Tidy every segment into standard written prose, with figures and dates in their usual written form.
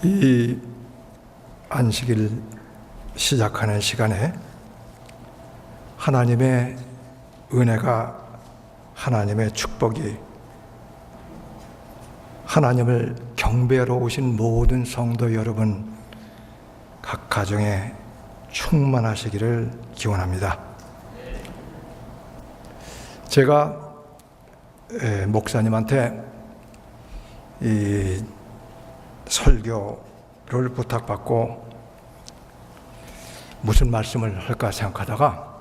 이 안식일 시작하는 시간에 하나님의 은혜가, 하나님의 축복이, 하나님을 경배하러 오신 모든 성도 여러분 각 가정에 충만하시기를 기원합니다. 제가 목사님한테 이 설교를 부탁받고 무슨 말씀을 할까 생각하다가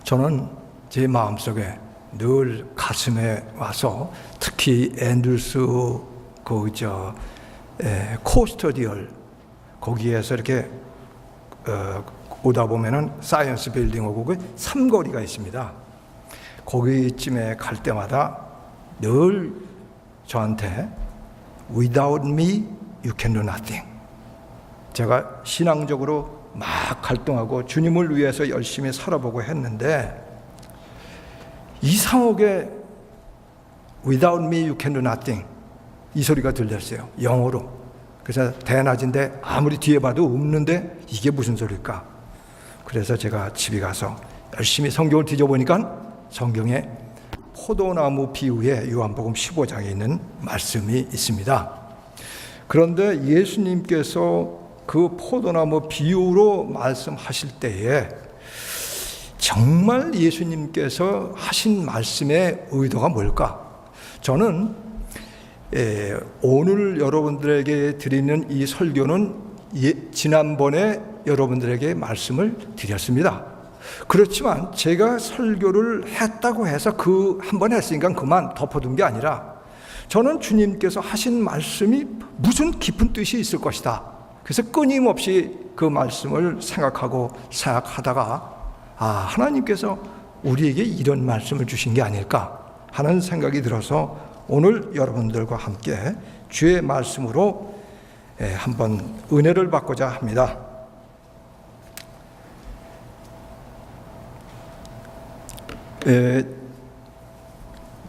저는 제 마음속에 늘 가슴에 와서 특히 앤드루스 코스터디얼 거기에서 이렇게 오다 보면은 사이언스 빌딩하고 그 삼거리가 있습니다. 거기쯤에 갈 때마다 늘 저한테 Without me, you can do nothing. 제가 신앙적으로 막 활동하고 주님을 위해서 열심히 살아보고 했는데 이상하게 Without me, you can do nothing 이 소리가 들렸어요. 영어로. 그래서 대낮인데 아무리 뒤에 봐도 없는데 이게 무슨 소리일까? 그래서 제가 집에 가서 열심히 성경을 뒤져보니까 성경에 포도나무 비유에 요한복음 15장에 있는 말씀이 있습니다. 그런데 예수님께서 그 포도나무 비유로 말씀하실 때에 정말 예수님께서 하신 말씀의 의도가 뭘까? 저는 오늘 여러분들에게 드리는 이 설교는 지난번에 여러분들에게 말씀을 드렸습니다. 그렇지만 제가 설교를 했다고 해서 그 한 번 했으니까 그만 덮어둔 게 아니라 저는 주님께서 하신 말씀이 무슨 깊은 뜻이 있을 것이다. 그래서 끊임없이 그 말씀을 생각하다가 하나님께서 우리에게 이런 말씀을 주신 게 아닐까 하는 생각이 들어서 오늘 여러분들과 함께 주의 말씀으로 한번 은혜를 받고자 합니다.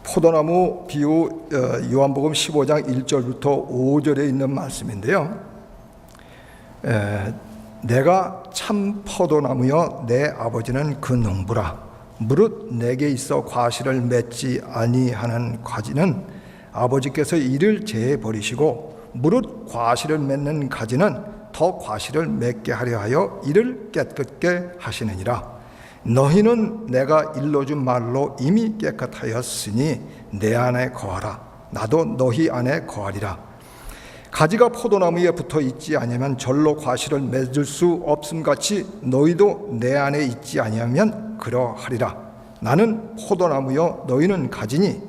포도나무 비유 요한복음 15장 1절부터 5절에 있는 말씀인데요. 내가 참 포도나무여 내 아버지는 그 농부라. 무릇 내게 있어 과실을 맺지 아니하는 가지는 아버지께서 이를 제해 버리시고 무릇 과실을 맺는 가지는 더 과실을 맺게 하려 하여 이를 깨끗게 하시느니라. 너희는 내가 일러준 말로 이미 깨끗하였으니 내 안에 거하라. 나도 너희 안에 거하리라. 가지가 포도나무에 붙어 있지 아니하면 절로 과실을 맺을 수 없음같이 너희도 내 안에 있지 아니하면 그러하리라. 나는 포도나무요 너희는 가지니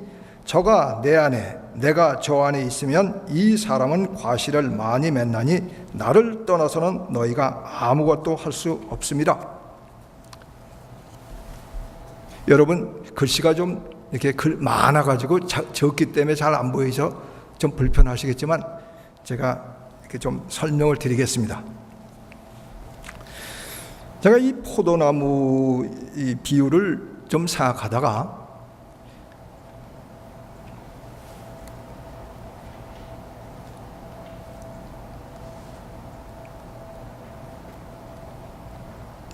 저가 내 안에 내가 저 안에 있으면 이 사람은 과실을 많이 맺나니 나를 떠나서는 너희가 아무것도 할 수 없습니다. 여러분 글씨가 좀 이렇게 글 많아가지고 적기 때문에 잘 안 보이죠? 좀 불편하시겠지만 제가 이렇게 좀 설명을 드리겠습니다. 제가 이 포도나무 이 비유를 좀 생각하다가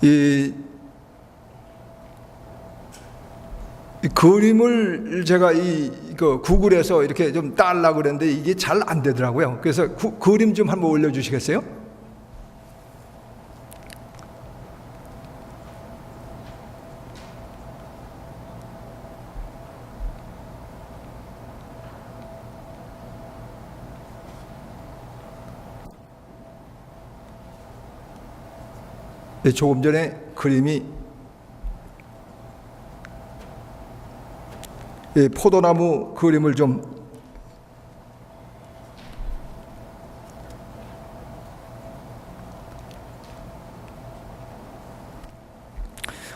이 그림을 제가 구글에서 이렇게 좀 따려고 그랬는데 이게 잘 안 되더라고요. 그래서 그림 좀 한번 올려주시겠어요? 조금 전에 그림이 포도나무 그림을 좀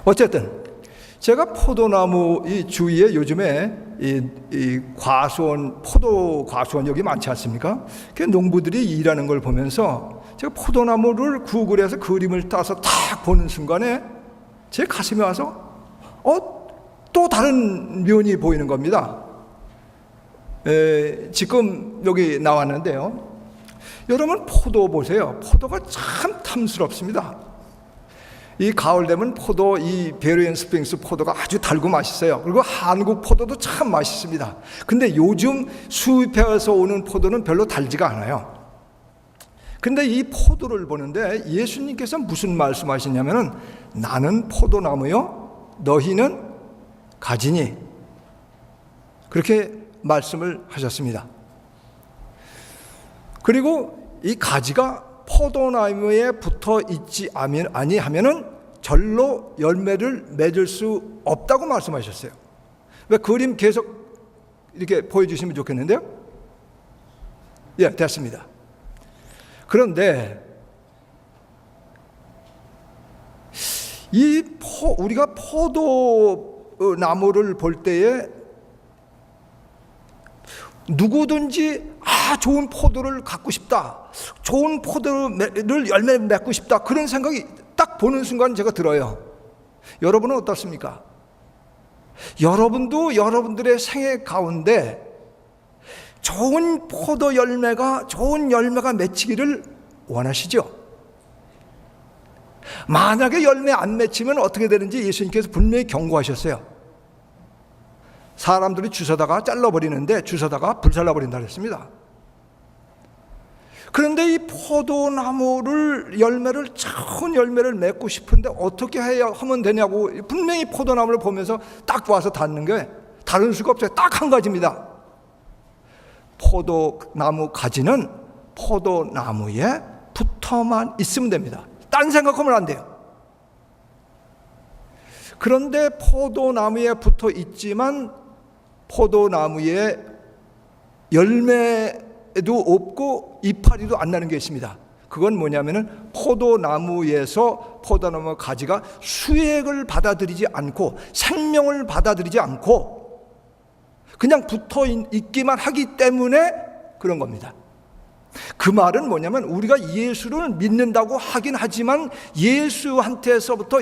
어쨌든 제가 포도나무 이 주위에 요즘에 이 과수원 포도 과수원역이 많지 않습니까? 그 농부들이 일하는 걸 보면서 제가 포도나무를 구글에서 그림을 따서 딱 보는 순간에 제 가슴에 와서 또 다른 면이 보이는 겁니다. 지금 여기 나왔는데요. 여러분 포도 보세요. 포도가 참 탐스럽습니다. 이 가을 되면 포도, 이 베리언 스프링스 포도가 아주 달고 맛있어요. 그리고 한국 포도도 참 맛있습니다. 근데 요즘 수입해서 오는 포도는 별로 달지가 않아요. 근데 이 포도를 보는데 예수님께서 무슨 말씀하시냐면은 나는 포도나무요 너희는 가지니, 그렇게 말씀을 하셨습니다. 그리고 이 가지가 포도나무에 붙어 있지 아니하면은 절로 열매를 맺을 수 없다고 말씀하셨어요. 왜 그림 계속 이렇게 보여주시면 좋겠는데요? 예, 됐습니다. 그런데 우리가 포도나무를 볼 때에 누구든지 좋은 포도를 갖고 싶다, 좋은 포도를 열매 맺고 싶다, 그런 생각이 딱 보는 순간 제가 들어요. 여러분은 어떻습니까? 여러분도 여러분들의 생애 가운데 좋은 좋은 열매가 맺히기를 원하시죠? 만약에 열매 안 맺히면 어떻게 되는지 예수님께서 분명히 경고하셨어요. 사람들이 주워다가 잘라버리는데 주워다가 불살라버린다 그랬습니다. 그런데 이 포도나무를 좋은 열매를 맺고 싶은데 어떻게 하면 되냐고 분명히 포도나무를 보면서 딱 와서 닿는 게 다른 수가 없어요. 딱 한 가지입니다. 포도나무 가지는 포도나무에 붙어만 있으면 됩니다. 딴 생각하면 안 돼요. 그런데 포도나무에 붙어 있지만 포도나무에 열매도 없고 이파리도 안 나는 게 있습니다. 그건 뭐냐면은 포도나무에서 포도나무 가지가 수액을 받아들이지 않고 생명을 받아들이지 않고 그냥 붙어 있기만 하기 때문에 그런 겁니다. 그 말은 뭐냐면 우리가 예수를 믿는다고 하긴 하지만 예수님한테서부터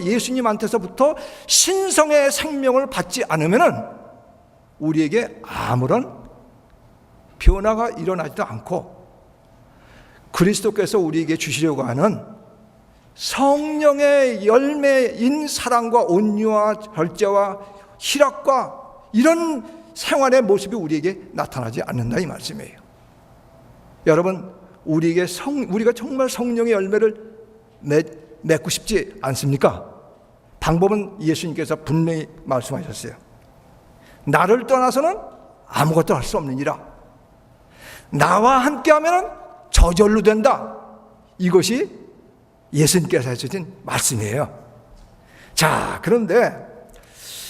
신성의 생명을 받지 않으면은 우리에게 아무런 변화가 일어나지도 않고 그리스도께서 우리에게 주시려고 하는 성령의 열매인 사랑과 온유와 절제와 희락과 이런 생활의 모습이 우리에게 나타나지 않는다 이 말씀이에요. 여러분, 우리가 정말 성령의 열매를 맺고 싶지 않습니까? 방법은 예수님께서 분명히 말씀하셨어요. 나를 떠나서는 아무것도 할 수 없느니라. 나와 함께하면 저절로 된다. 이것이 예수님께서 하신 말씀이에요. 자, 그런데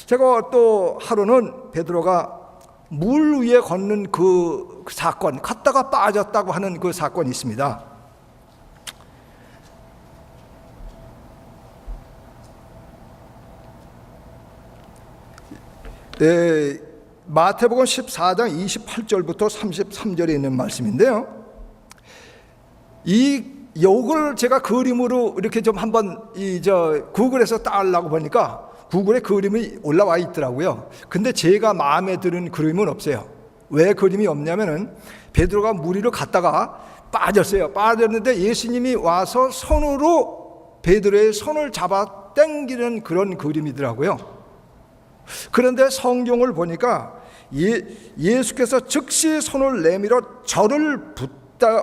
제가 또 하루는 베드로가 물 위에 걷는 그 사건, 갔다가 빠졌다고 하는 그 사건이 있습니다. 마태복음 14장 28절부터 33절에 있는 말씀인데요. 요걸 제가 그림으로 이렇게 좀 한번 구글에서 따려고 보니까 구글에 그림이 올라와 있더라고요. 근데 제가 마음에 드는 그림은 없어요. 왜 그림이 없냐면은 베드로가 물 위로 갔다가 빠졌어요. 빠졌는데 예수님이 와서 손으로 베드로의 손을 잡아 당기는 그런 그림이더라고요. 그런데 성경을 보니까 예수께서 즉시 손을 내밀어 저를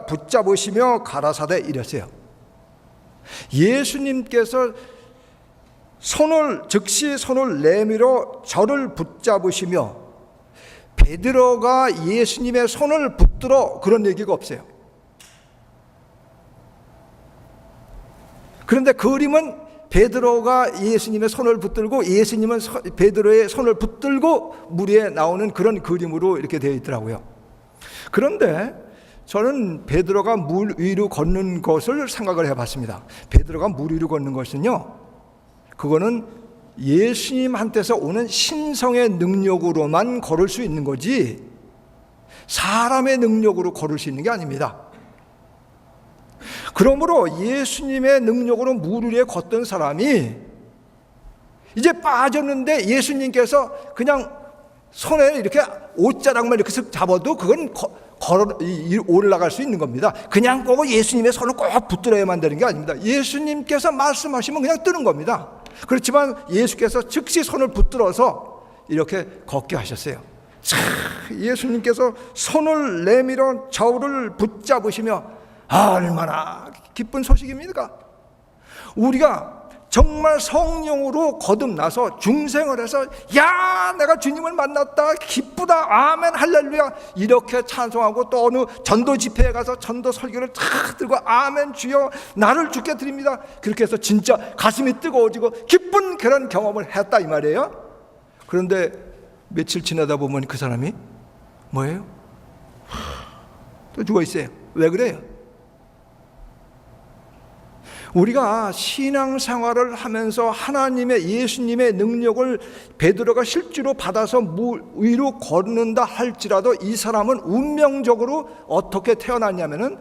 붙잡으시며 가라사대 이랬어요. 예수님께서 즉시 손을 내밀어 저를 붙잡으시며 베드로가 예수님의 손을 붙들어 그런 얘기가 없어요. 그런데 그림은 베드로가 예수님의 손을 붙들고 예수님은 베드로의 손을 붙들고 물 위에 나오는 그런 그림으로 이렇게 되어 있더라고요. 그런데 저는 베드로가 물 위로 걷는 것을 생각을 해봤습니다. 베드로가 물 위로 걷는 것은요, 그거는 예수님한테서 오는 신성의 능력으로만 걸을 수 있는 거지 사람의 능력으로 걸을 수 있는 게 아닙니다. 그러므로 예수님의 능력으로 물 위에 걷던 사람이 이제 빠졌는데 예수님께서 그냥 손에 이렇게 옷자락만 이렇게 쓱 잡아도 그건 올라갈 수 있는 겁니다. 그냥 꼭 예수님의 손을 꼭 붙들어야만 되는 게 아닙니다. 예수님께서 말씀하시면 그냥 뜨는 겁니다. 그렇지만 예수께서 즉시 손을 붙들어서 이렇게 걷게 하셨어요. 참, 예수님께서 손을 내밀어 저를 붙잡으시며 얼마나 기쁜 소식입니까? 우리가 정말 성령으로 거듭나서 중생을 해서 야 내가 주님을 만났다 기쁘다 아멘 할렐루야 이렇게 찬송하고 또 어느 전도 집회에 가서 전도 설교를 탁 들고 아멘 주여 나를 주께 드립니다 그렇게 해서 진짜 가슴이 뜨거워지고 기쁜 그런 경험을 했다 이 말이에요. 그런데 며칠 지나다 보면 그 사람이 뭐예요? 또 죽어 있어요. 왜 그래요? 우리가 신앙생활을 하면서 하나님의 예수님의 능력을 베드로가 실제로 받아서 물 위로 걷는다 할지라도 이 사람은 운명적으로 어떻게 태어났냐면은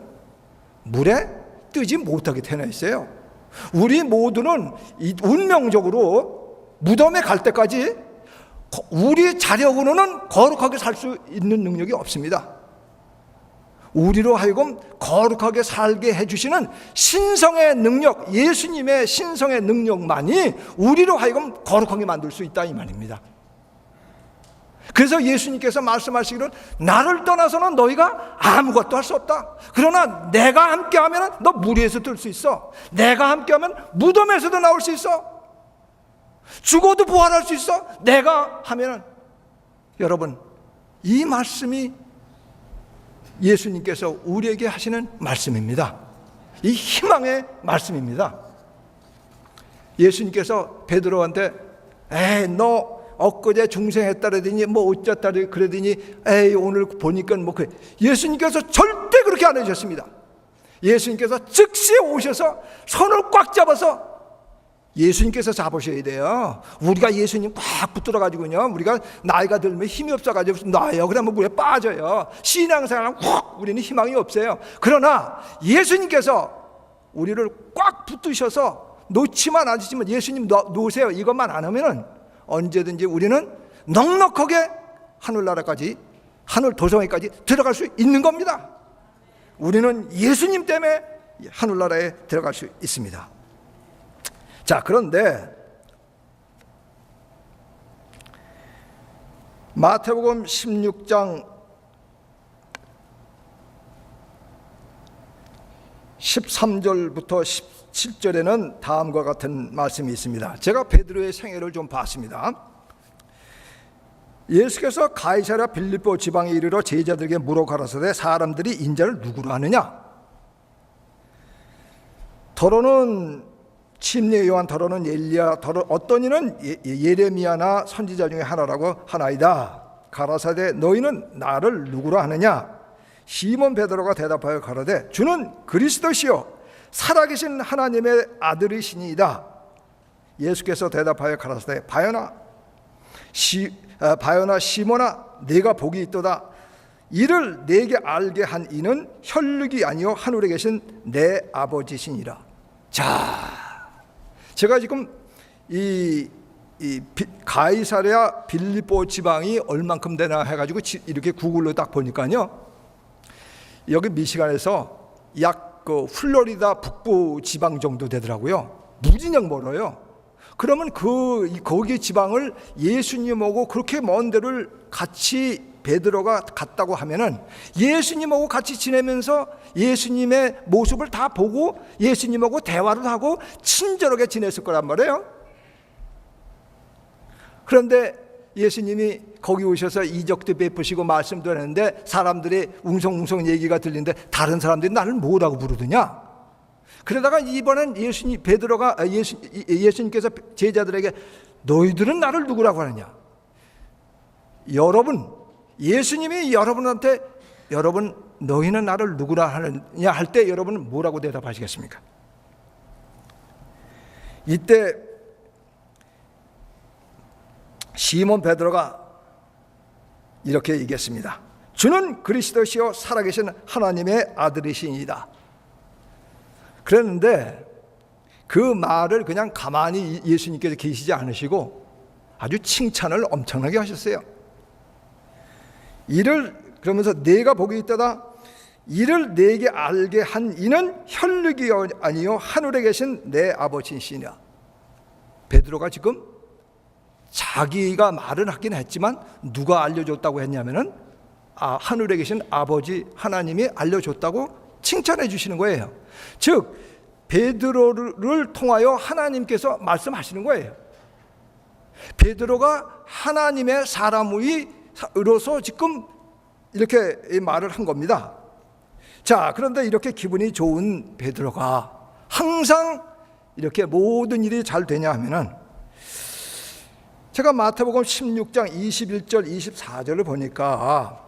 물에 뜨지 못하게 태어나 있어요. 우리 모두는 운명적으로 무덤에 갈 때까지 우리 자력으로는 거룩하게 살 수 있는 능력이 없습니다. 우리로 하여금 거룩하게 살게 해주시는 신성의 능력, 예수님의 신성의 능력만이 우리로 하여금 거룩하게 만들 수 있다 이 말입니다. 그래서 예수님께서 말씀하시기를 나를 떠나서는 너희가 아무것도 할 수 없다. 그러나 내가 함께하면 너 물 위에서 뜰 수 있어. 내가 함께하면 무덤에서도 나올 수 있어. 죽어도 부활할 수 있어. 내가 하면은 여러분 이 말씀이 예수님께서 우리에게 하시는 말씀입니다. 이 희망의 말씀입니다. 예수님께서 베드로한테 에이 너 엊그제 중생했다 그러더니 뭐 어쩌다 그러더니 에이 오늘 보니까 뭐 그래. 예수님께서 절대 그렇게 안 해주셨습니다. 예수님께서 즉시 오셔서 손을 꽉 잡아서 예수님께서 잡으셔야 돼요. 우리가 예수님 꽉 붙들어가지고요 우리가 나이가 들면 힘이 없어가지고 놔요. 그러면 물에 빠져요. 신앙생활은 꽉 우리는 희망이 없어요. 그러나 예수님께서 우리를 꽉 붙드셔서 놓지만 않으시면 예수님 놓으세요 이것만 안 하면은 언제든지 우리는 넉넉하게 하늘나라까지 하늘 도성에까지 들어갈 수 있는 겁니다. 우리는 예수님 때문에 하늘나라에 들어갈 수 있습니다. 자, 그런데 마태복음 16장 13절부터 17절에는 다음과 같은 말씀이 있습니다. 제가 베드로의 생애를 좀 봤습니다. 예수께서 가이사랴 빌립보 지방에 이르러 제자들에게 물어 가라사대 사람들이 인자를 누구로 하느냐? 더러는 침례 요한, 더러는 엘리야, 어떤 이는 예레미야나 선지자 중에 하나라고 하나이다. 가라사대 너희는 나를 누구로 하느냐? 시몬 베드로가 대답하여 가라되 주는 그리스도시요 살아계신 하나님의 아들이시니이다. 예수께서 대답하여 가라사대 바요나 시몬아 네가 복이 있도다. 이를 내게 알게 한 이는 혈육이 아니요 하늘에 계신 내 아버지시니라. 자, 제가 지금 가이사랴 빌립보 지방이 얼만큼 되나 해가지고 이렇게 구글로 딱 보니까요 여기 미시간에서 약 그 플로리다 북부 지방 정도 되더라고요. 무진장 멀어요. 그러면 거기 지방을 예수님하고 그렇게 먼 데를 같이 베드로가 갔다고 하면은 예수님하고 같이 지내면서 예수님의 모습을 다 보고 예수님하고 대화를 하고 친절하게 지냈을 거란 말이에요. 그런데 예수님이 거기 오셔서 이적도 베푸시고 말씀도 하는데 사람들이 웅성웅성 얘기가 들리는데 다른 사람들이 나를 뭐라고 부르더냐? 그러다가 이번엔 예수님께서 제자들에게 너희들은 나를 누구라고 하느냐? 예수님이 여러분한테 여러분 너희는 나를 누구라 하느냐 할 때 여러분은 뭐라고 대답하시겠습니까? 이때 시몬 베드로가 이렇게 얘기했습니다. 주는 그리스도시요 살아계신 하나님의 아들이시니이다. 그랬는데 그 말을 그냥 가만히 예수님께서 계시지 않으시고 아주 칭찬을 엄청나게 하셨어요. 이를 그러면서 내가 복이 있다다. 이를 내게 알게 한 이는 혈육이 아니요 하늘에 계신 내 아버지시니라. 베드로가 지금 자기가 말은 하긴 했지만 누가 알려줬다고 했냐면은 하늘에 계신 아버지 하나님이 알려줬다고 칭찬해 주시는 거예요. 즉 베드로를 통하여 하나님께서 말씀하시는 거예요. 베드로가 하나님의 사람으로서 지금 이렇게 말을 한 겁니다. 자, 그런데 이렇게 기분이 좋은 베드로가 항상 이렇게 모든 일이 잘 되냐 하면은, 제가 마태복음 16장 21절 24절을 보니까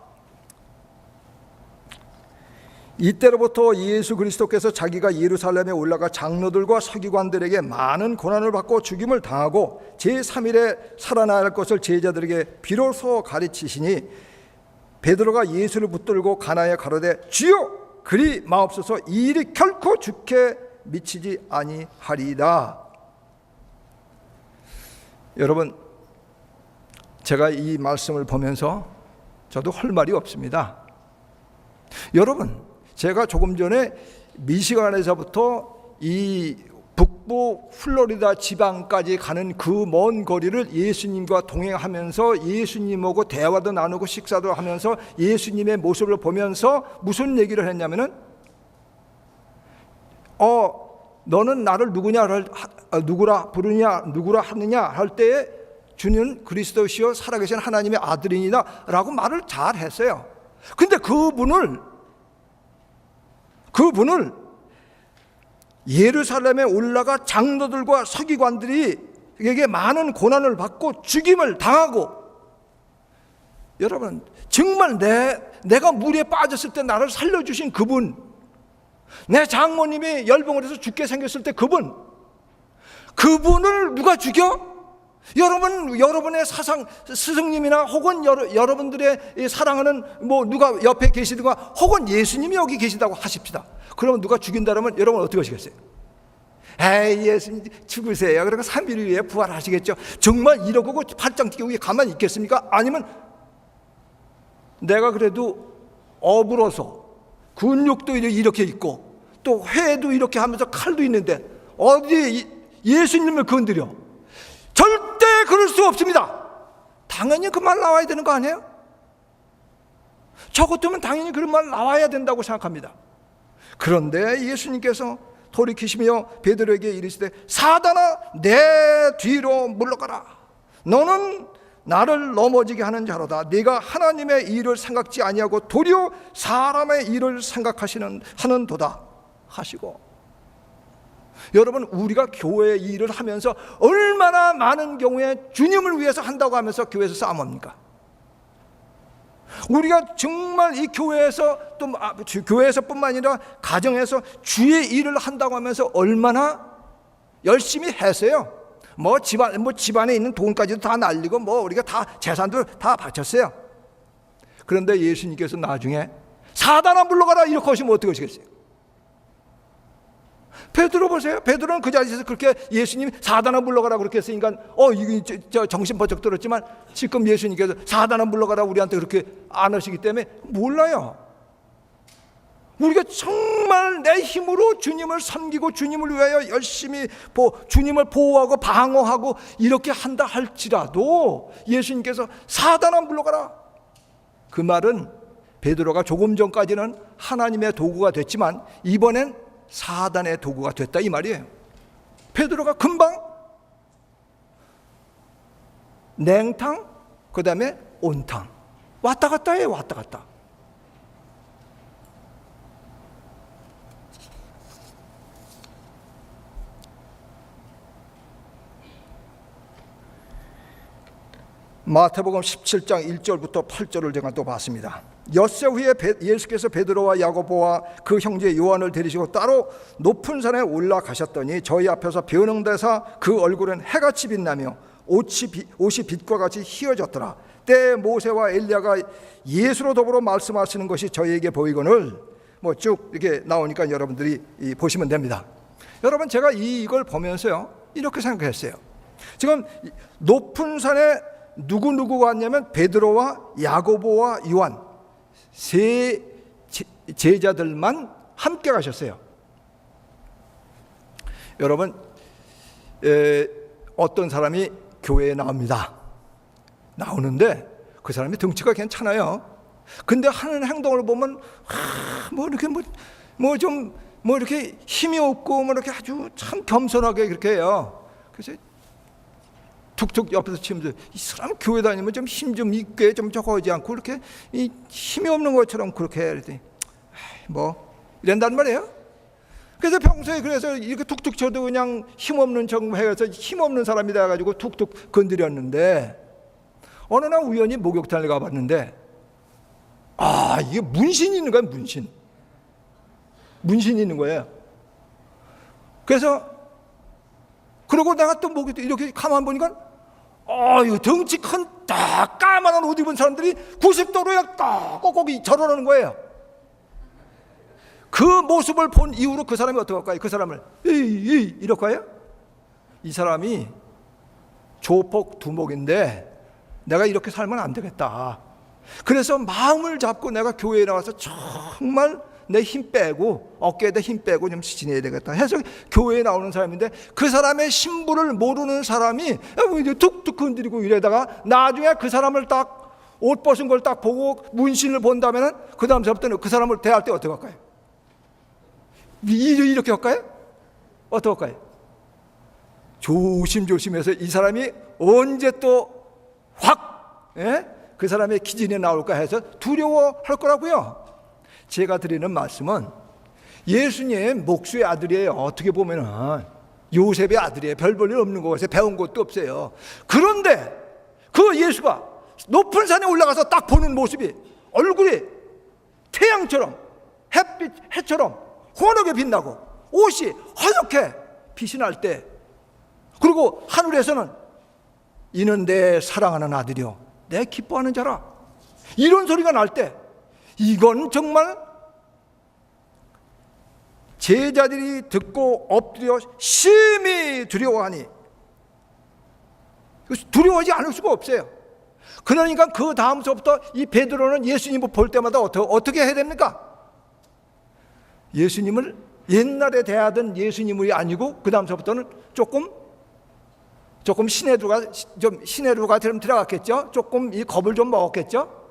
이때로부터 예수 그리스도께서 자기가 예루살렘에 올라가 장로들과 서기관들에게 많은 고난을 받고 죽임을 당하고 제3일에 살아날 것을 제자들에게 비로소 가르치시니, 베드로가 예수를 붙들고 가나에 가로되 주여 그리 마옵소서, 이 일이 결코 주께 미치지 아니하리이다. 여러분, 제가 이 말씀을 보면서 저도 할 말이 없습니다. 여러분, 제가 조금 전에 미시간에서부터 이 북부 플로리다 지방까지 가는 그 먼 거리를 예수님과 동행하면서 예수님하고 대화도 나누고 식사도 하면서 예수님의 모습을 보면서 무슨 얘기를 했냐면은, 너는 나를 누구라 부르냐, 누구라 하느냐 할 때에 주는 그리스도시요 살아계신 하나님의 아들이니라 라고 말을 잘 했어요. 근데 그분을 예루살렘에 올라가 장로들과 서기관들이 에게 많은 고난을 받고 죽임을 당하고, 여러분 정말 내가 물에 빠졌을 때 나를 살려주신 그분, 내 장모님이 열병을 해서 죽게 생겼을 때 그분을 누가 죽여? 여러분의 스승님이나 혹은 여러분들의 사랑하는 누가 옆에 계시든가 혹은 예수님이 여기 계시다고 하십시다. 그러면 누가 죽인다면 여러분 어떻게 하시겠어요? 에이, 예수님 죽으세요. 그러니까 3일 후에 부활하시겠죠. 정말 이러고 팔짱 끼고 가만히 있겠습니까? 아니면 내가 그래도 어불어서 근육도 이렇게 있고 또 회도 이렇게 하면서 칼도 있는데 어디에 예수님을 건드려? 절대 그럴 수 없습니다. 당연히 그 말 나와야 되는 거 아니에요? 저 같으면 당연히 그런 말 나와야 된다고 생각합니다. 그런데 예수님께서 돌이키시며 베드로에게 이르시되 사단아 내 뒤로 물러가라. 너는 나를 넘어지게 하는 자로다. 네가 하나님의 일을 생각지 아니하고 도리어 사람의 일을 하는도다 하시고, 여러분 우리가 교회 일을 하면서 얼마나 많은 경우에 주님을 위해서 한다고 하면서 교회에서 싸움합니까? 우리가 정말 이 교회에서 또 교회에서뿐만 아니라 가정에서 주의 일을 한다고 하면서 얼마나 열심히 했어요. 집안에 있는 돈까지도 다 날리고 우리가 다 재산도 다 바쳤어요. 그런데 예수님께서 나중에 사단아 물러가라 이렇게 하시면 어떻게 하시겠어요? 베드로 보세요. 베드로는 그 자리에서 그렇게 예수님이 사단아 물러가라 그렇게 했으니까 이거 정신 번쩍 들었지만, 지금 예수님께서 사단아 물러가라 우리한테 그렇게 안 하시기 때문에 몰라요. 우리가 정말 내 힘으로 주님을 섬기고 주님을 위하여 열심히 주님을 보호하고 방어하고 이렇게 한다 할지라도 예수님께서 사단아 물러가라, 그 말은 베드로가 조금 전까지는 하나님의 도구가 됐지만 이번엔 사단의 도구가 됐다 이 말이에요. 베드로가 금방 냉탕 그 다음에 온탕 왔다 갔다 해요. 왔다 갔다. 마태복음 17장 1절부터 8절을 제가 또 봤습니다. 엿새 후에 예수께서 베드로와 야고보와 그 형제 요한을 데리시고 따로 높은 산에 올라가셨더니 저희 앞에서 변형되사 그 얼굴은 해같이 빛나며 옷이 빛과 같이 희어졌더라. 때에 모세와 엘리야가 예수로 더불어 말씀하시는 것이 저희에게 보이거늘, 쭉 이렇게 나오니까 여러분들이 보시면 됩니다. 여러분 제가 이걸 보면서요 이렇게 생각했어요. 지금 높은 산에 누구가 왔냐면 베드로와 야고보와 요한 세 제자들만 함께 가셨어요. 여러분, 어떤 사람이 교회에 나옵니다. 나오는데 그 사람이 덩치가 괜찮아요. 근데 하는 행동을 보면 뭐 이렇게 뭐 이렇게 힘이 없고 뭐 이렇게 아주 참 겸손하게 그렇게 해요. 그래서 툭툭 옆에서 치면서 이 사람 교회 다니면 좀 힘 좀 있게 좀 저거 하지 않고 이렇게 힘이 없는 것처럼 그렇게 해. 그랬더니 뭐 이런단 말이에요. 그래서 평소에 그래서 이렇게 툭툭 쳐도 그냥 힘없는 척 해서 힘없는 사람이 돼가지고 툭툭 건드렸는데 어느 날 우연히 목욕탕을 가봤는데 이게 문신이 있는 거예요. 문신이 있는 거예요. 그래서 그러고 내가 또 목욕탕 이렇게 가만 보니까 이거 덩치 큰 딱 까만한 옷 입은 사람들이 90도로 딱 꼭꼭이 절하는 거예요. 그 모습을 본 이후로 그 사람이 어떻게 할까요? 그 사람을 이럴 거예요? 이 사람이 조폭 두목인데 내가 이렇게 살면 안 되겠다. 그래서 마음을 잡고 내가 교회에 나와서 정말 내 힘 빼고 어깨에다 힘 빼고 좀 지내야 되겠다 해서 교회에 나오는 사람인데 그 사람의 신분을 모르는 사람이 툭툭 건드리고 이러다가 나중에 그 사람을 딱 옷 벗은 걸 딱 보고 문신을 본다면은 그 다음부터는 그 사람을 대할 때 어떻게 할까요? 이렇게 할까요? 어떻게 할까요? 조심조심해서 이 사람이 언제 또 확 그 사람의 기진에 나올까 해서 두려워할 거라고요. 제가 드리는 말씀은 예수님 목수의 아들이에요. 어떻게 보면은 요셉의 아들이에요. 별 볼일 없는 곳에 배운 것도 없어요. 그런데 그 예수가 높은 산에 올라가서 딱 보는 모습이 얼굴이 태양처럼 해처럼 환하게 빛나고 옷이 하얗게 빛이 날 때, 그리고 하늘에서는 이는 내 사랑하는 아들이요 내 기뻐하는 자라, 이런 소리가 날 때 이건 정말 제자들이 듣고 엎드려 심히 두려워하니 두려워하지 않을 수가 없어요. 그러니까 그 다음서부터 이 베드로는 예수님을 볼 때마다 어떻게 해야 됩니까? 예수님을 옛날에 대하던 예수님이 아니고 그 다음서부터는 조금 시내루가 들어갔겠죠. 조금 이 겁을 좀 먹었겠죠.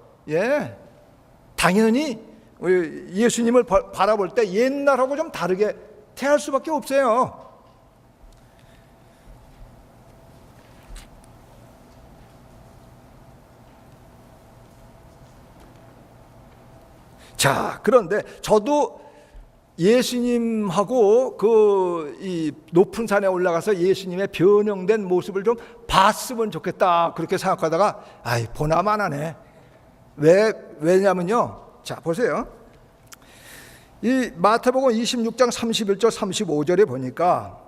당연히 예수님을 바라볼 때 옛날하고 좀 다르게 대할 수밖에 없어요. 자, 그런데 저도 예수님하고 이 높은 산에 올라가서 예수님의 변형된 모습을 좀 봤으면 좋겠다 그렇게 생각하다가 보나마나네. 왜냐면요, 자 보세요. 이 마태복음 26장 31절 35절에 보니까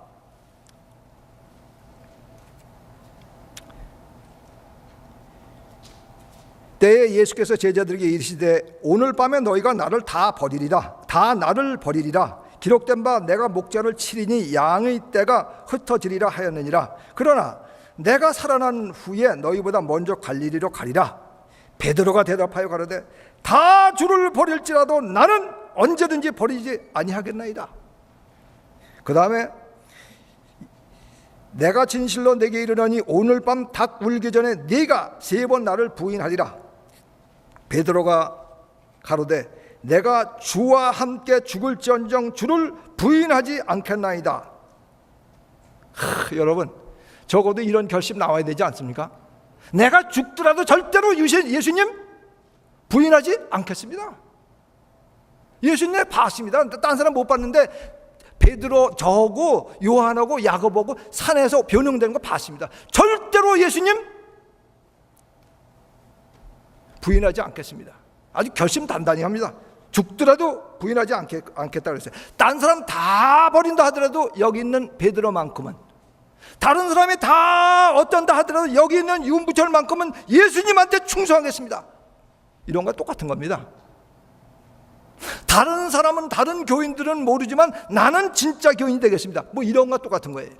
때에 예수께서 제자들에게 이르시되 오늘 밤에 너희가 나를 다 나를 버리리라. 기록된 바 내가 목자를 치리니 양의 떼가 흩어지리라 하였느니라. 그러나 내가 살아난 후에 너희보다 먼저 갈릴리로 가리라. 베드로가 대답하여 가로되 다 주를 버릴지라도 나는 언제든지 버리지 아니하겠나이다. 그 다음에 내가 진실로 내게 이르노니 오늘 밤 닭 울기 전에 네가 3번 나를 부인하리라. 베드로가 가로되 내가 주와 함께 죽을지언정 주를 부인하지 않겠나이다. 여러분, 적어도 이런 결심 나와야 되지 않습니까? 내가 죽더라도 절대로 예수님 부인하지 않겠습니다. 예수님 봤습니다. 딴 사람 못 봤는데 베드로, 저하고 요한하고 야고보하고 산에서 변형되는 거 봤습니다. 절대로 예수님 부인하지 않겠습니다. 아주 결심 단단히 합니다. 죽더라도 부인하지 않겠다 그랬어요. 딴 사람 다 버린다 하더라도 여기 있는 베드로만큼은, 다른 사람이 다 어쩐다 하더라도 여기 있는 유은부처만큼은 예수님한테 충성하겠습니다. 이런 거 똑같은 겁니다. 다른 사람은, 다른 교인들은 모르지만 나는 진짜 교인이 되겠습니다. 뭐 이런 거 똑같은 거예요.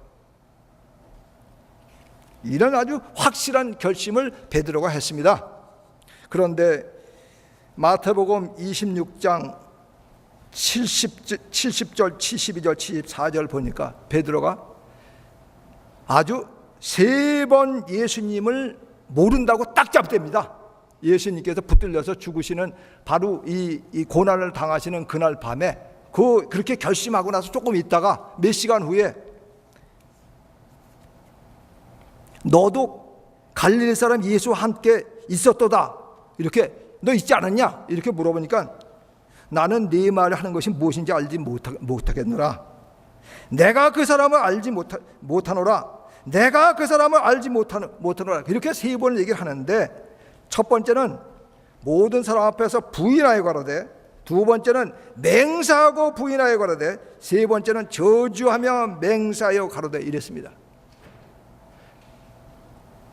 이런 아주 확실한 결심을 베드로가 했습니다. 그런데 마태복음 26장 70절, 72절, 74절 보니까 베드로가 아주 3번 예수님을 모른다고 딱 잡됩니다. 예수님께서 붙들려서 죽으시는 바로 이 고난을 당하시는 그날 밤에 그렇게 결심하고 나서 조금 있다가 몇 시간 후에 너도 갈릴리 사람 예수와 함께 있었도다, 이렇게 너 있지 않았냐 이렇게 물어보니까 나는 네 말을 하는 것이 무엇인지 알지 못하겠노라. 내가 그 사람을 알지 못하노라. 내가 그 사람을 알지 못하노라. 이렇게 3번을 얘기를 하는데, 첫 번째는 모든 사람 앞에서 부인하여 가로되, 두 번째는 맹세하고 부인하여 가로되, 세 번째는 저주하며 맹세하여 가로되 이랬습니다.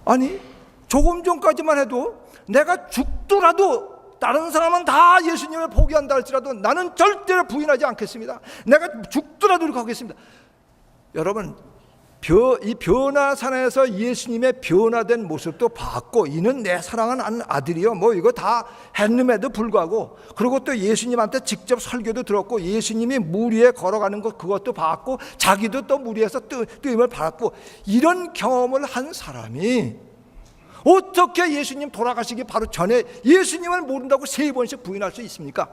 아니, 조금 전까지만 해도 내가 죽더라도 다른 사람은 다 예수님을 포기한다 할지라도 나는 절대로 부인하지 않겠습니다. 내가 죽더라도 이렇게 하겠습니다. 여러분, 이 변화산에서 예수님의 변화된 모습도 봤고, 이는 내 사랑하는 아들이요, 뭐 이거 다 했음에도 불구하고, 그리고 또 예수님한테 직접 설교도 들었고, 예수님이 물 위에 걸어가는 것 그것도 봤고, 자기도 또 물 위에서 뜨임을 받았고, 이런 경험을 한 사람이 어떻게 예수님 돌아가시기 바로 전에 예수님을 모른다고 3번씩 부인할 수 있습니까?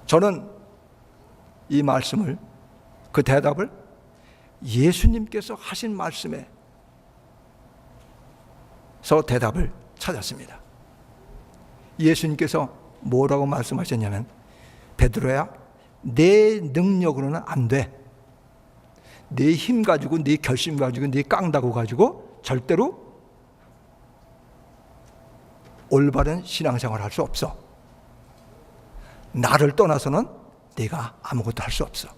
저는 이 말씀을, 그 대답을 예수님께서 하신 말씀에서 대답을 찾았습니다. 예수님께서 뭐라고 말씀하셨냐면, 베드로야, 내 능력으로는 안 돼. 내 힘 가지고, 네 결심 가지고, 네 깡다구 가지고 절대로 올바른 신앙생활을 할 수 없어. 나를 떠나서는 네가 아무것도 할 수 없어.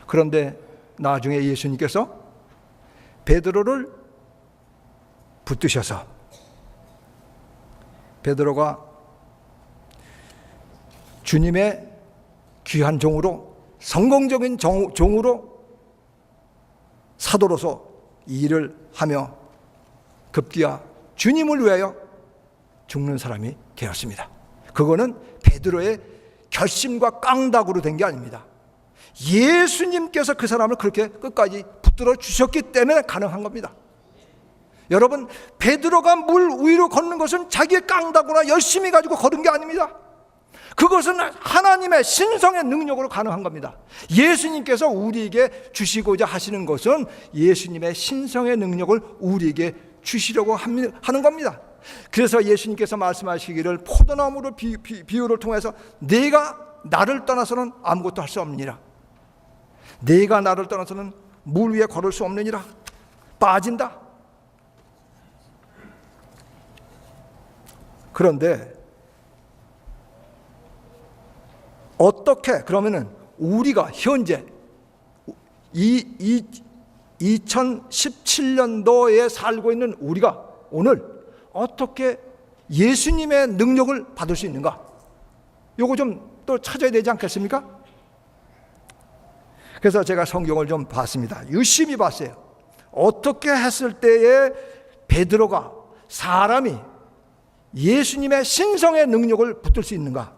그런데 나중에 예수님께서 베드로를 붙드셔서 베드로가 주님의 귀한 종으로, 성공적인 종으로, 사도로서 이 일을 하며 급기야 주님을 위하여 죽는 사람이 되었습니다. 그거는 베드로의 결심과 깡다구로 된 게 아닙니다. 예수님께서 그 사람을 그렇게 끝까지 붙들어 주셨기 때문에 가능한 겁니다. 여러분, 베드로가 물 위로 걷는 것은 자기의 깡다구나 열심히 가지고 걸은 게 아닙니다. 그것은 하나님의 신성의 능력으로 가능한 겁니다. 예수님께서 우리에게 주시고자 하시는 것은 예수님의 신성의 능력을 우리에게 주시려고 하는 겁니다. 그래서 예수님께서 말씀하시기를 포도나무로 비유를 통해서 네가 나를 떠나서는 아무것도 할 수 없느니라. 네가 나를 떠나서는 물 위에 걸을 수 없느니라. 빠진다. 그런데 어떻게, 그러면은 우리가 현재 2017년도에 살고 있는 우리가 오늘 어떻게 예수님의 능력을 받을 수 있는가? 요거 좀 또 찾아야 되지 않겠습니까? 그래서 제가 성경을 좀 봤습니다. 유심히 봤어요. 어떻게 했을 때에 베드로가, 사람이 예수님의 신성의 능력을 붙들 수 있는가?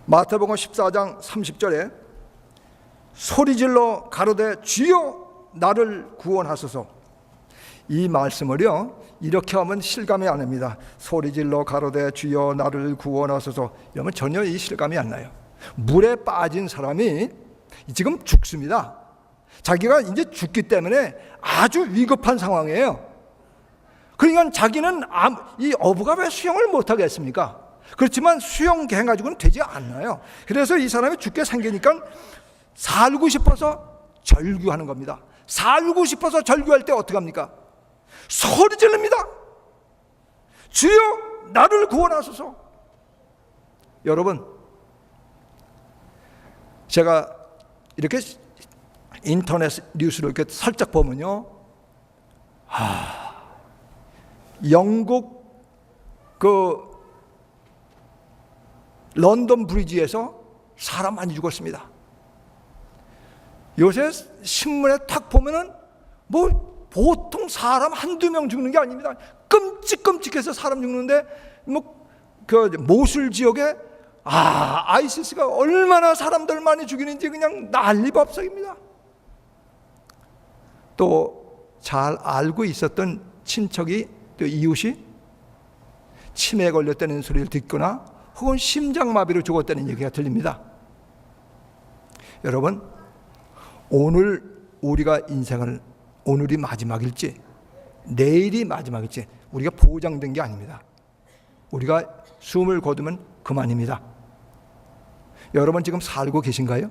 마태복음 14장 30절에 소리질러 가로되 주여 나를 구원하소서. 이 말씀을요 이렇게 하면 실감이 안 납니다. 소리질러 가로되 주여 나를 구원하소서. 이러면 전혀 이 실감이 안 나요. 물에 빠진 사람이 지금 죽습니다. 자기가 이제 죽기 때문에 아주 위급한 상황이에요. 그러니까 자기는 이 어부가 왜 수영을 못하겠습니까? 그렇지만 수영계 가지고는 되지 않아요. 그래서 이 사람이 죽게 생기니까 살고 싶어서 절규하는 겁니다. 살고 싶어서 절규할 때 어떻게 합니까? 소리 지릅니다. 주여 나를 구원하소서. 여러분, 제가 이렇게 인터넷 뉴스를 이렇게 살짝 보면요, 영국 런던 브리지에서 사람 많이 죽었습니다. 요새 신문에 탁 보면은 뭐 보통 사람 한두 명 죽는 게 아닙니다. 끔찍끔찍해서 사람 죽는데 그 모술 지역에 아이시스가 얼마나 사람들 많이 죽이는지 그냥 난리법석입니다. 또 잘 알고 있었던 친척이, 또 이웃이 치매에 걸렸다는 소리를 듣거나 혹은 심장마비로 죽었다는 얘기가 들립니다. 여러분, 오늘 우리가 인생을, 오늘이 마지막일지 내일이 마지막일지 우리가 보장된 게 아닙니다. 우리가 숨을 거두면 그만입니다. 여러분 지금 살고 계신가요?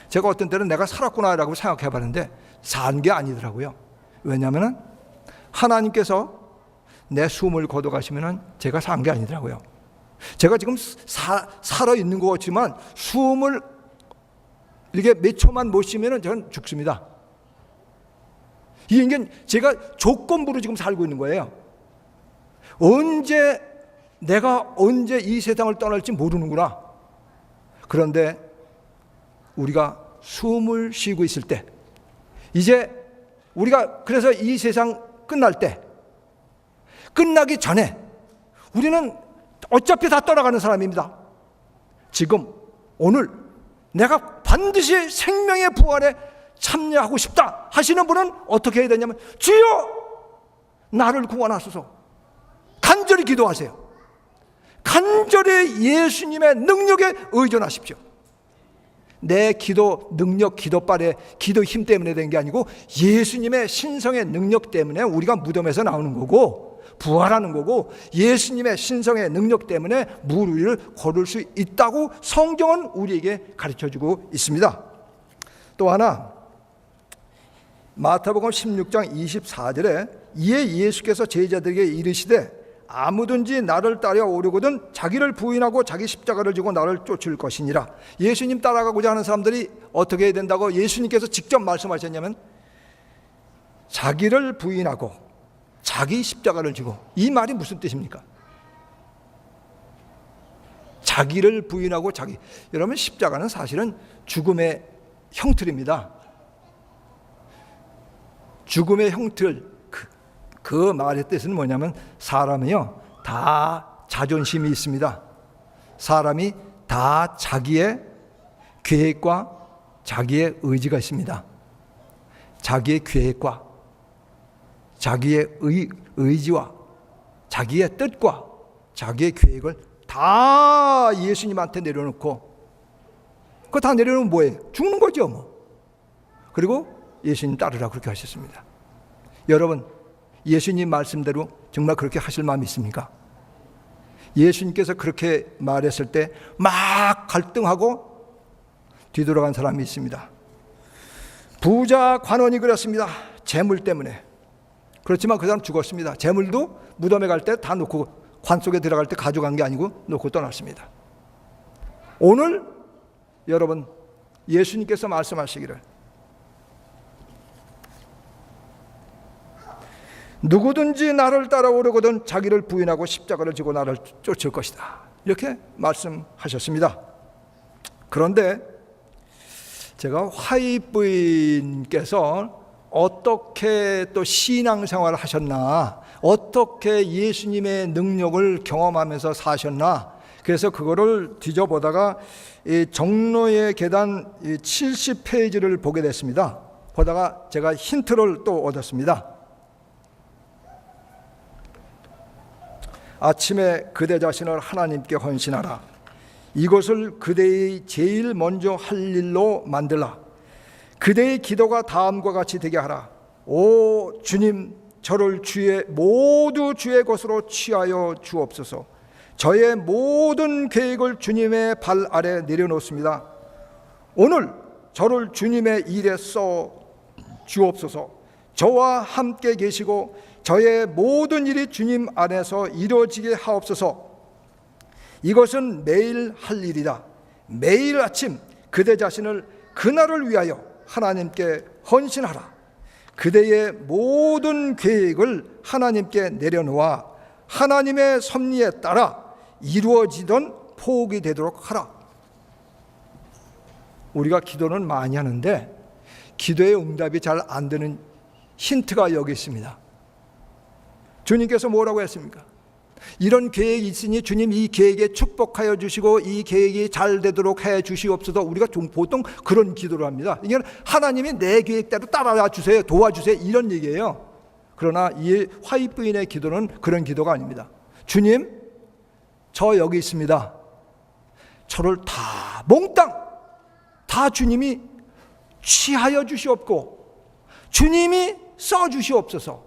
제가 어떤 때는 내가 살았구나라고 생각해 봤는데 산 게 아니더라고요. 왜냐하면 하나님께서 내 숨을 거둬 가시면 제가 산 게 아니더라고요. 제가 지금 살아 있는 것 같지만 숨을 이렇게 몇 초만 못 쉬면 저는 죽습니다. 이게 제가 조건부로 지금 살고 있는 거예요. 내가 언제 이 세상을 떠날지 모르는구나. 그런데 우리가 숨을 쉬고 있을 때, 이제 우리가 그래서 이 세상 끝날 때, 끝나기 전에 우리는 어차피 다 떠나가는 사람입니다. 지금 오늘 내가 반드시 생명의 부활에 참여하고 싶다 하시는 분은 어떻게 해야 되냐면, 주여 나를 구원하소서 간절히 기도하세요. 간절히 예수님의 능력에 의존하십시오. 내 기도 능력, 기도빨에 기도 힘 때문에 된 게 아니고 예수님의 신성의 능력 때문에 우리가 무덤에서 나오는 거고 부활하는 거고, 예수님의 신성의 능력 때문에 물 위를 걸을 수 있다고 성경은 우리에게 가르쳐주고 있습니다. 또 하나, 마태복음 16장 24절에 이에 예수께서 제자들에게 이르시되 아무든지 나를 따라오려거든 자기를 부인하고 자기 십자가를 지고 나를 쫓을 것이니라. 예수님 따라가고자 하는 사람들이 어떻게 해야 된다고 예수님께서 직접 말씀하셨냐면, 자기를 부인하고 자기 십자가를 지고. 이 말이 무슨 뜻입니까? 자기를 부인하고 자기. 여러분, 십자가는 사실은 죽음의 형틀입니다. 죽음의 형틀, 그 말의 뜻은 뭐냐면, 사람이요 다 자존심이 있습니다. 사람이 다 자기의 계획과 자기의 의지가 있습니다. 자기의 계획과 자기의 의지와 자기의 뜻과 자기의 계획을 다 예수님한테 내려놓고, 그거 다 내려놓으면 뭐예요? 죽는 거죠 뭐. 그리고 예수님 따르라 그렇게 하셨습니다. 여러분, 예수님 말씀대로 정말 그렇게 하실 마음이 있습니까? 예수님께서 그렇게 말했을 때 막 갈등하고 뒤돌아간 사람이 있습니다. 부자 관원이 그랬습니다. 재물 때문에. 그렇지만 그 사람 죽었습니다. 재물도 무덤에 갈 때 다 놓고, 관 속에 들어갈 때 가져간 게 아니고 놓고 떠났습니다. 오늘 여러분, 예수님께서 말씀하시기를 누구든지 나를 따라오려거든 자기를 부인하고 십자가를 지고 나를 쫓을 것이다, 이렇게 말씀하셨습니다. 그런데 제가 화이 부인께서 어떻게 또 신앙생활을 하셨나, 어떻게 예수님의 능력을 경험하면서 사셨나, 그래서 그거를 뒤져보다가 이 정로의 계단 70페이지를 보게 됐습니다. 보다가 제가 힌트를 또 얻었습니다. 아침에 그대 자신을 하나님께 헌신하라. 이것을 그대의 제일 먼저 할 일로 만들라. 그대의 기도가 다음과 같이 되게 하라. 오 주님, 저를 모두 주의 것으로 취하여 주옵소서. 저의 모든 계획을 주님의 발 아래 내려놓습니다. 오늘 저를 주님의 일에 써 주옵소서. 저와 함께 계시고 저의 모든 일이 주님 안에서 이루어지게 하옵소서. 이것은 매일 할 일이다. 매일 아침 그대 자신을 그날을 위하여 하나님께 헌신하라. 그대의 모든 계획을 하나님께 내려놓아 하나님의 섭리에 따라 이루어지던 포기 되도록 하라. 우리가 기도는 많이 하는데 기도의 응답이 잘 안 되는 힌트가 여기 있습니다. 주님께서 뭐라고 했습니까? 이런 계획이 있으니 주님 이 계획에 축복하여 주시고 이 계획이 잘 되도록 해 주시옵소서. 우리가 보통 그런 기도를 합니다. 이게 하나님이 내 계획대로 따라와 주세요, 도와주세요, 이런 얘기예요. 그러나 이 화입 부인의 기도는 그런 기도가 아닙니다. 주님, 저 여기 있습니다. 저를 다 몽땅 다 주님이 취하여 주시옵고 주님이 써 주시옵소서.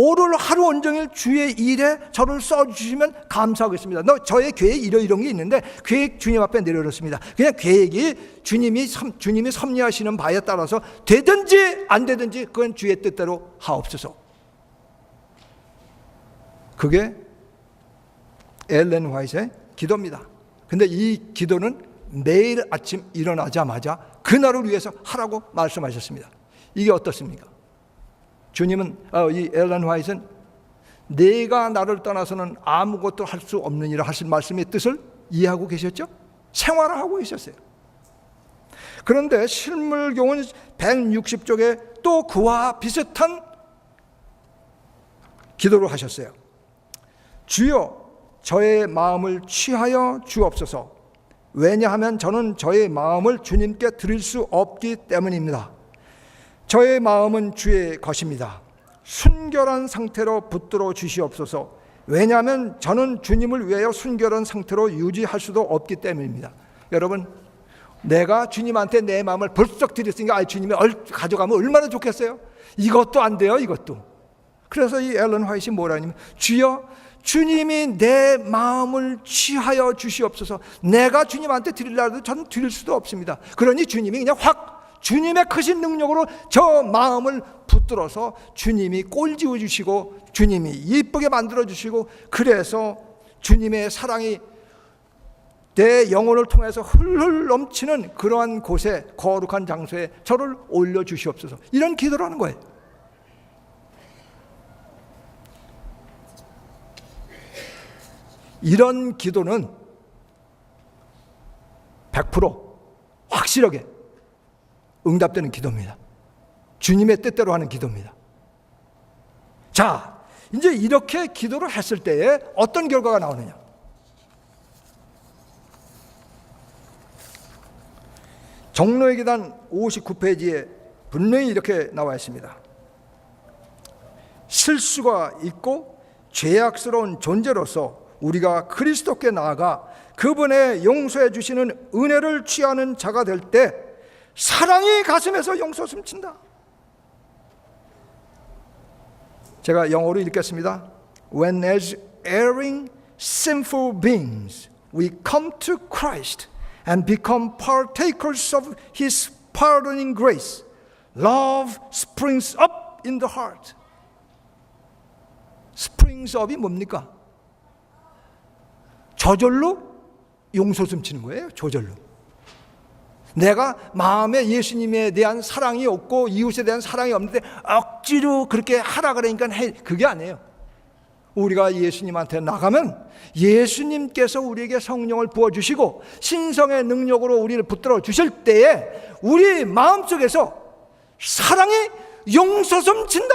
오늘 하루 온종일 주의 일에 저를 써주시면 감사하겠습니다. 저의 계획 이런 게 있는데 계획 주님 앞에 내려놓습니다. 그냥 계획이 주님이 섭리하시는 바에 따라서 되든지 안 되든지 그건 주의 뜻대로 하옵소서. 그게 엘렌 화이트의 기도입니다. 근데 이 기도는 매일 아침 일어나자마자 그날을 위해서 하라고 말씀하셨습니다. 이게 어떻습니까? 주님은 이 엘렌 화이트는 내가 나를 떠나서는 아무것도 할 수 없느니라 하신 말씀의 뜻을 이해하고 계셨죠? 생활하고 계셨어요. 그런데 실물교훈 160쪽에 또 그와 비슷한 기도를 하셨어요. 주여 저의 마음을 취하여 주옵소서. 왜냐하면 저는 저의 마음을 주님께 드릴 수 없기 때문입니다. 저의 마음은 주의 것입니다. 순결한 상태로 붙들어 주시옵소서. 왜냐하면 저는 주님을 위하여 순결한 상태로 유지할 수도 없기 때문입니다. 여러분, 내가 주님한테 내 마음을 벌썩 드렸으니까 주님이 가져가면 얼마나 좋겠어요? 이것도 안 돼요, 이것도. 그래서 이 엘렌 화이트이 뭐라냐면, 주여 주님이 내 마음을 취하여 주시옵소서. 내가 주님한테 드리려 해도 저는 드릴 수도 없습니다. 그러니 주님이 그냥 확 주님의 크신 능력으로 저 마음을 붙들어서 주님이 꼴지어 주시고 주님이 이쁘게 만들어 주시고, 그래서 주님의 사랑이 내 영혼을 통해서 흘흘 넘치는 그러한 곳에, 거룩한 장소에 저를 올려 주시옵소서. 이런 기도를 하는 거예요. 이런 기도는 100% 확실하게 응답되는 기도입니다. 주님의 뜻대로 하는 기도입니다. 자, 이제 이렇게 기도를 했을 때에 어떤 결과가 나오느냐? 종로의 계단 59페이지에 분명히 이렇게 나와 있습니다. 실수가 있고 죄악스러운 존재로서 우리가 그리스도께 나아가 그분의 용서해 주시는 은혜를 취하는 자가 될 때 사랑이 가슴에서 용서 숨친다. 제가 영어로 읽겠습니다. When as erring sinful beings we come to Christ and become partakers of His pardoning grace, love springs up in the heart. springs up이 뭡니까? 저절로 용서 숨치는 거예요. 저절로. 내가 마음에 예수님에 대한 사랑이 없고 이웃에 대한 사랑이 없는데 억지로 그렇게 하라 그러니까 그게 아니에요. 우리가 예수님한테 나가면 예수님께서 우리에게 성령을 부어주시고 신성의 능력으로 우리를 붙들어 주실 때에 우리 마음속에서 사랑이 용서 숨친다.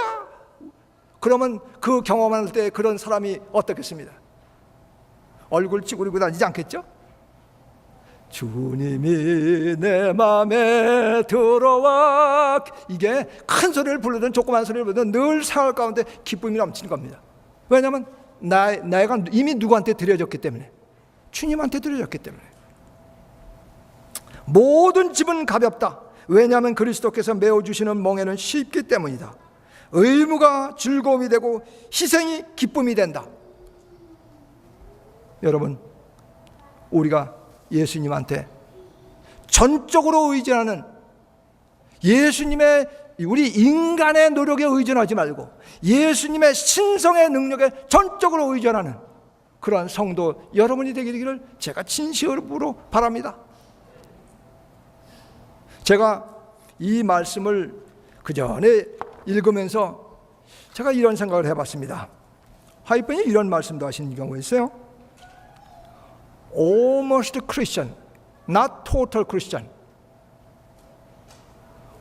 그러면 그 경험할 때 그런 사람이 어떻겠습니까? 얼굴 찌푸리고 다니지 않겠죠? 주님이 내 마음에 들어와. 이게 큰 소리를 부르든 조그만 소리를 부르든 늘 생활 가운데 기쁨이 넘치는 겁니다. 왜냐하면 내가 이미 누구한테 드려졌기 때문에, 주님한테 드려졌기 때문에. 모든 짐은 가볍다. 왜냐하면 그리스도께서 메어주시는 멍에는 쉽기 때문이다. 의무가 즐거움이 되고 희생이 기쁨이 된다. 여러분, 우리가 예수님한테 전적으로 의존하는, 예수님의 우리 인간의 노력에 의존하지 말고 예수님의 신성의 능력에 전적으로 의존하는 그러한 성도 여러분이 되기를 제가 진심으로 바랍니다. 제가 이 말씀을 그 전에 읽으면서 제가 이런 생각을 해봤습니다. 화이트분이 이런 말씀도 하시는 경우가 있어요. Almost Christian, not total Christian.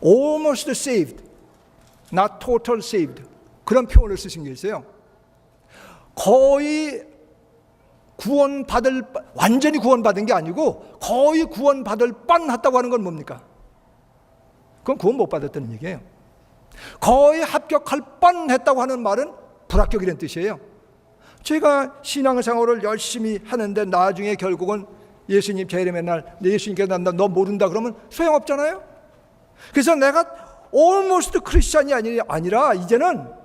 almost saved, not total saved. 그런 표현을 쓰신 게 있어요. 거의 완전히 구원받은 게 아니고 거의 구원받을 뻔했다고 하는 건 뭡니까? 그건 구원 못 받았다는 얘기예요. 거의 합격할 뻔했다고 하는 말은 불합격이라는 뜻이에요. 제가 신앙생활을 열심히 하는데 나중에 결국은 예수님 재림의 날 예수님께서 너 모른다 그러면 소용없잖아요. 그래서 내가 almost 크리스찬이 아니라 이제는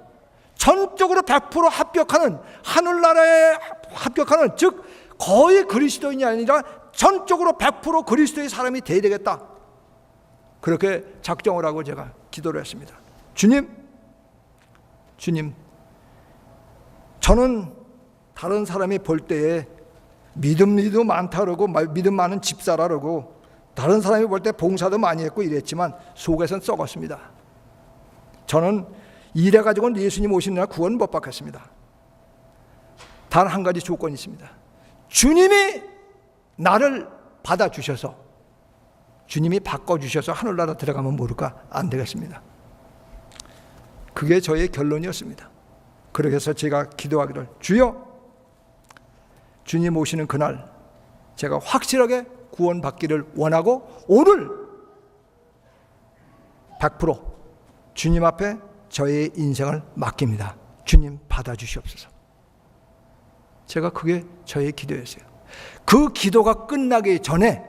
전적으로 100% 합격하는, 하늘나라에 합격하는, 즉 거의 그리스도인이 아니라 전적으로 100% 그리스도의 사람이 돼야 되겠다. 그렇게 작정을 하고 제가 기도를 했습니다. 주님, 저는 다른 사람이 볼 때에 믿음도 많다 그러고 믿음 많은 집사라 그러고 다른 사람이 볼 때 봉사도 많이 했고 이랬지만 속에선 썩었습니다. 저는 이래가지고는 예수님 오시는 날 구원 못 받겠습니다. 단 한 가지 조건이 있습니다. 주님이 나를 받아주셔서, 주님이 바꿔주셔서 하늘나라 들어가면 모를까? 안 되겠습니다. 그게 저의 결론이었습니다. 그래서 제가 기도하기를, 주여, 주님 오시는 그날 제가 확실하게 구원받기를 원하고 오늘 100% 주님 앞에 저의 인생을 맡깁니다. 주님 받아주시옵소서. 제가 그게 저의 기도였어요. 그 기도가 끝나기 전에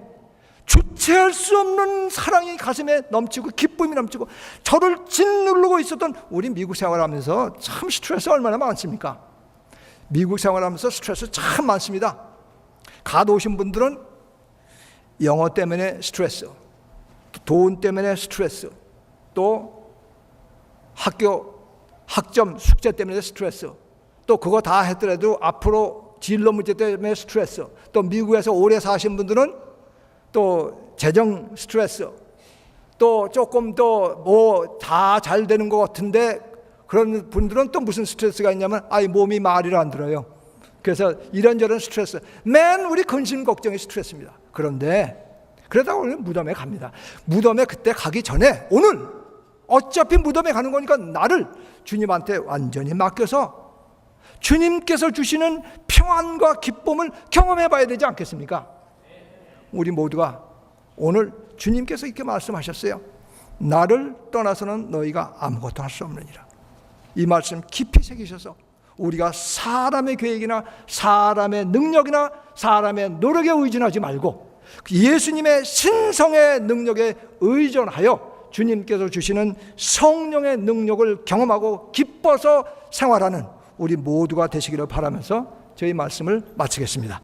주체할 수 없는 사랑이 가슴에 넘치고 기쁨이 넘치고 저를 짓누르고 있었던, 우리 미국 생활하면서 참 스트레스 얼마나 많습니까? 미국 생활하면서 스트레스 참 많습니다. 가도 오신 분들은 영어 때문에 스트레스, 돈 때문에 스트레스, 또 학점 숙제 때문에 스트레스, 또 그거 다 했더라도 앞으로 진로 문제 때문에 스트레스, 또 미국에서 오래 사신 분들은 또 재정 스트레스, 또 조금 더 뭐 다 잘 되는 것 같은데 그런 분들은 또 무슨 스트레스가 있냐면 몸이 말을 안 들어요. 그래서 이런저런 스트레스, 맨 우리 근심 걱정이 스트레스입니다. 그런데 그러다가 오늘 무덤에 갑니다. 무덤에 그때 가기 전에 오늘 어차피 무덤에 가는 거니까 나를 주님한테 완전히 맡겨서 주님께서 주시는 평안과 기쁨을 경험해 봐야 되지 않겠습니까? 우리 모두가 오늘 주님께서 이렇게 말씀하셨어요. 나를 떠나서는 너희가 아무것도 할 수 없느니라. 이 말씀 깊이 새기셔서 우리가 사람의 계획이나 사람의 능력이나 사람의 노력에 의존하지 말고 예수님의 신성의 능력에 의존하여 주님께서 주시는 성령의 능력을 경험하고 기뻐서 생활하는 우리 모두가 되시기를 바라면서 저희 말씀을 마치겠습니다.